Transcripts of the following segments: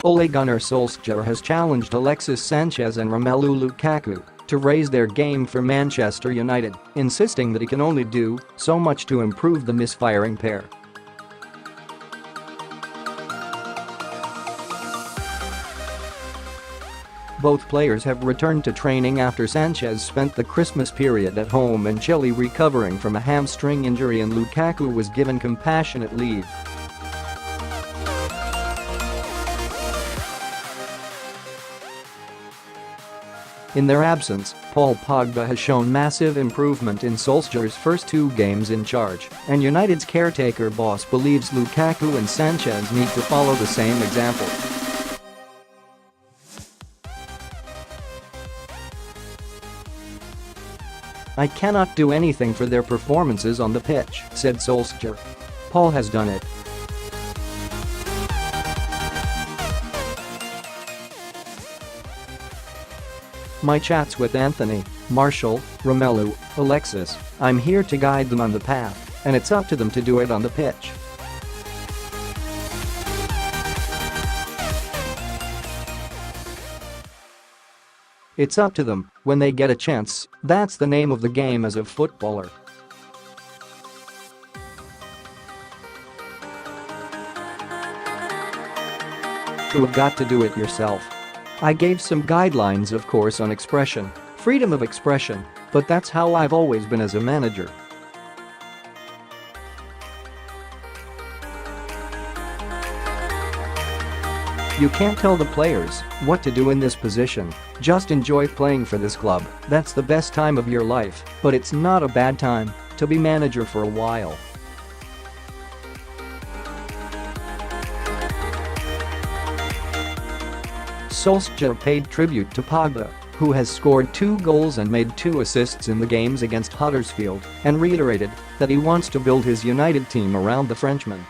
Ole Gunnar Solskjaer has challenged Alexis Sanchez and Romelu Lukaku to raise their game for Manchester United, insisting that he can only do so much to improve the misfiring pair. Both players have returned to training after Sanchez spent the Christmas period at home in Chile recovering from a hamstring injury and Lukaku was given compassionate leave. In their absence, Paul Pogba has shown massive improvement in Solskjaer's first 2 games in charge, and United's caretaker boss believes Lukaku and Sanchez need to follow the same example. "I cannot do anything for their performances on the pitch," said Solskjaer. "Paul has done it. My chats with Anthony, Martial, Romelu, Alexis, I'm here to guide them on the path, and it's up to them to do it on the pitch." It's up to them when they get a chance. That's the name of the game as a footballer. You've got to do it yourself. I gave some guidelines, of course, on expression, freedom of expression, but that's how I've always been as a manager. You can't tell the players what to do in this position. Just enjoy playing for this club. That's the best time of your life, but it's not a bad time to be manager for a while. Solskjaer paid tribute to Pogba, who has scored 2 goals and made 2 assists in the games against Huddersfield, and reiterated that he wants to build his United team around the Frenchman.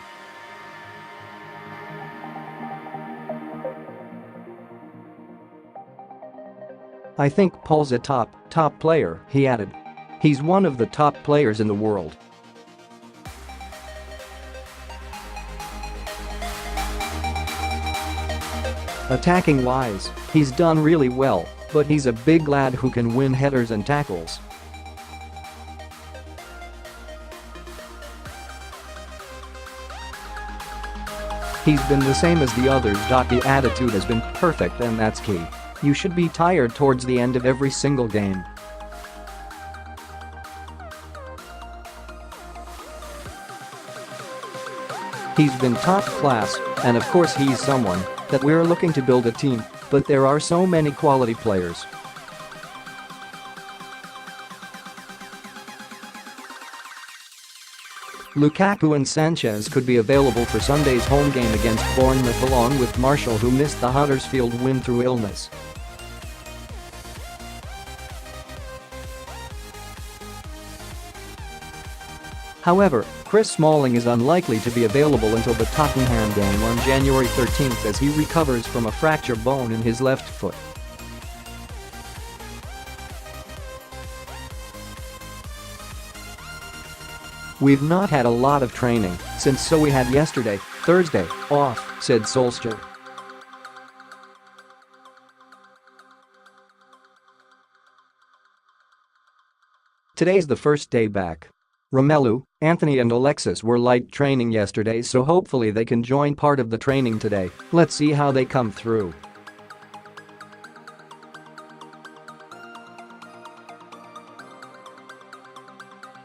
"I think Paul's a top player," he added. "He's one of the top players in the world." Attacking-wise, he's done really well, but he's a big lad who can win headers and tackles. He's been the same as the others. The attitude has been perfect and that's key. You should be tired towards the end of every single game. He's been top class, and of course he's someone that we're looking to build a team, but there are so many quality players. Lukaku and Sanchez could be available for Sunday's home game against Bournemouth along with Martial, who missed the Huddersfield win through illness. However, Chris Smalling is unlikely to be available until the Tottenham game on January 13th as he recovers from a fractured bone in his left foot. "We've not had a lot of training since, so we had yesterday, Thursday, off," said Solskjaer. Today's the first day back. Romelu, Anthony and Alexis were light training yesterday, so hopefully they can join part of the training today. Let's see how they come through.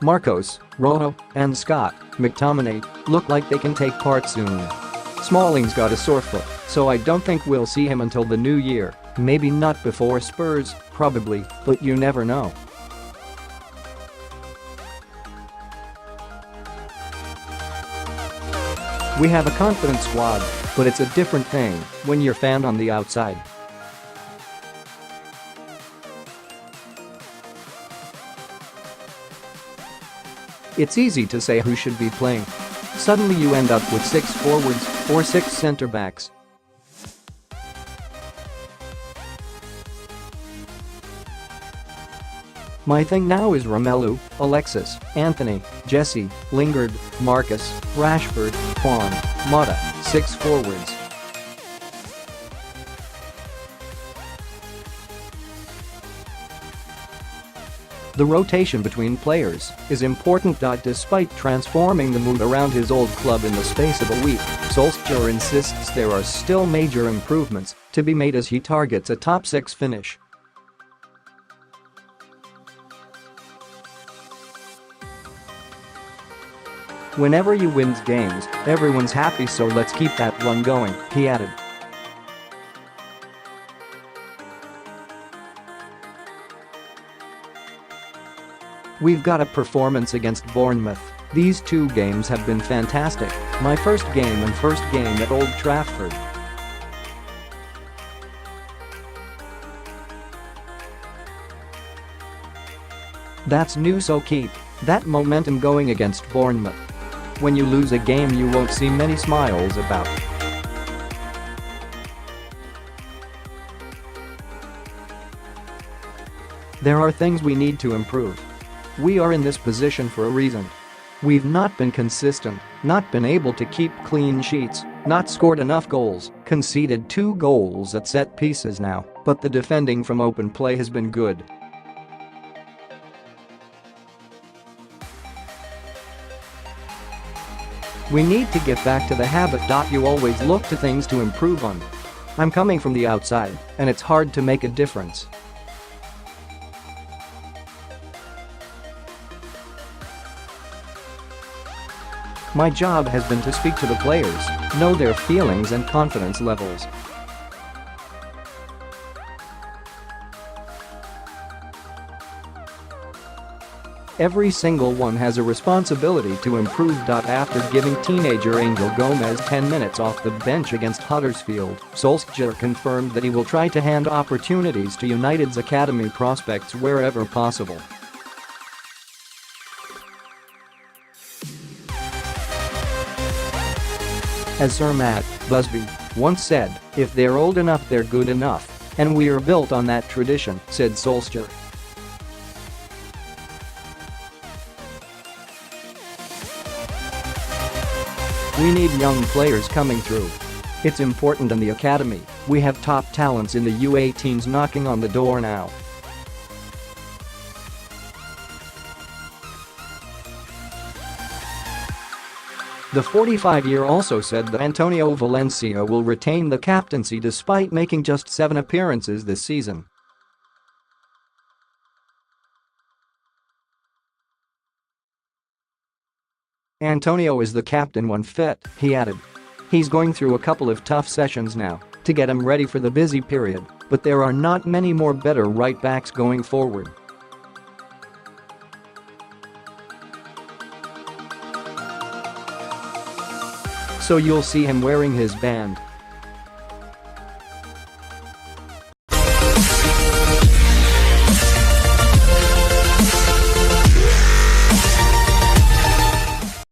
Marcos, Rojo, and McTominay look like they can take part soon. Smalling's got a sore foot, so I don't think we'll see him until the new year. Maybe not before Spurs, probably, but you never know. We have a confident squad, but it's a different thing when you're found on the outside. It's easy to say who should be playing. Suddenly you end up with 6 forwards or 6 centre-backs. My thing now is Romelu, Alexis, Anthony, Jesse, Lingard, Marcus, Rashford, Juan, Mata, 6 forwards. The rotation between players is important. Despite transforming the mood around his old club in the space of a week, Solskjaer insists there are still major improvements to be made as he targets a top 6 finish. "Whenever you win games, everyone's happy, so let's keep that run going," he added. "We've got a performance against Bournemouth. These 2 games have been fantastic. My first game at Old Trafford. That's new, so keep that momentum going against Bournemouth. When you lose a game, you won't see many smiles about. There are things we need to improve. We are in this position for a reason. We've not been consistent, not been able to keep clean sheets, not scored enough goals, conceded 2 goals at set pieces now, but the defending from open play has been good. We need to get back to the habit. You always look to things to improve on. I'm coming from the outside, and it's hard to make a difference. My job has been to speak to the players, know their feelings and confidence levels. Every single one has a responsibility to improve. After giving teenager Angel Gomez 10 minutes off the bench against Huddersfield, Solskjaer confirmed that he will try to hand opportunities to United's academy prospects wherever possible. As Sir Matt Busby once said, "If they're old enough, they're good enough. And we are built on that tradition," said Solskjaer. "We need young players coming through. It's important in the academy. We have top talents in the U18s knocking on the door now." The 45-year also said that Antonio Valencia will retain the captaincy despite making just 7 appearances this season. "Antonio is the captain when fit," he added. "He's going through a couple of tough sessions now to get him ready for the busy period, but there are not many more better right-backs going forward." So you'll see him wearing his band